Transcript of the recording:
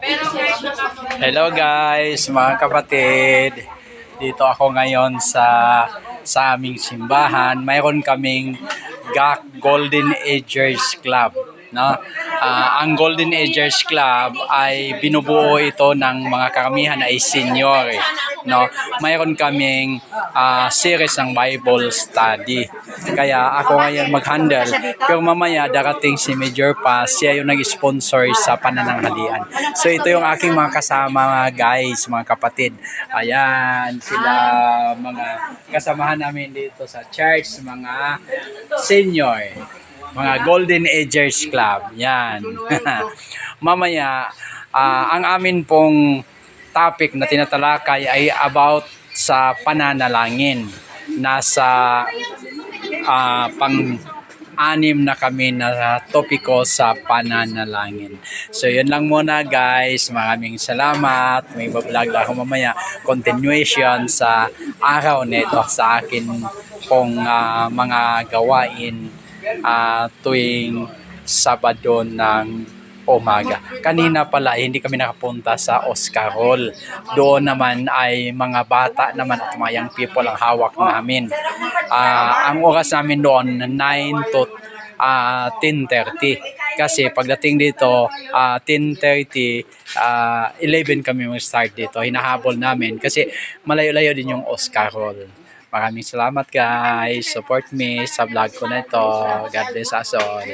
Hello guys, mga kapatid. Dito ako ngayon sa aming simbahan. Mayroon kaming GAC Golden Agers Club, no? Ang Golden Agers Club ay binubuo ito ng mga karamihan ay senior, no? Mayroon kaming series ng Bible study. Kaya ako ngayon mag-handle. Pero mamaya darating si Major pa, siya yung nag-sponsor sa panananghalian. So ito yung aking mga kasama guys, mga kapatid. Ayan, sila mga kasamahan namin dito sa church, mga senior, mga Golden Agers Club. Yan. Mamaya, ang amin pong topic na tinatalakay ay about sa pananalangin. Nasa pang-anim na kami na topiko sa pananalangin. So yun lang muna guys. Maraming salamat. May bablog ako mamaya. Continuation sa araw nito sa akin pong mga gawain tuwing Sabado ng umaga. Kanina pala hindi kami nakapunta sa Oscar Hall. Doon naman ay mga bata naman at mga young people ang hawak namin. Ang oras namin doon 9 to 10:30. Kasi pagdating dito 10:30, 11 kami mag-start dito. Hinahabol namin kasi malayo-layo din yung Oscar Hall. Maraming salamat guys. Support me sa vlog ko na ito. God bless us all.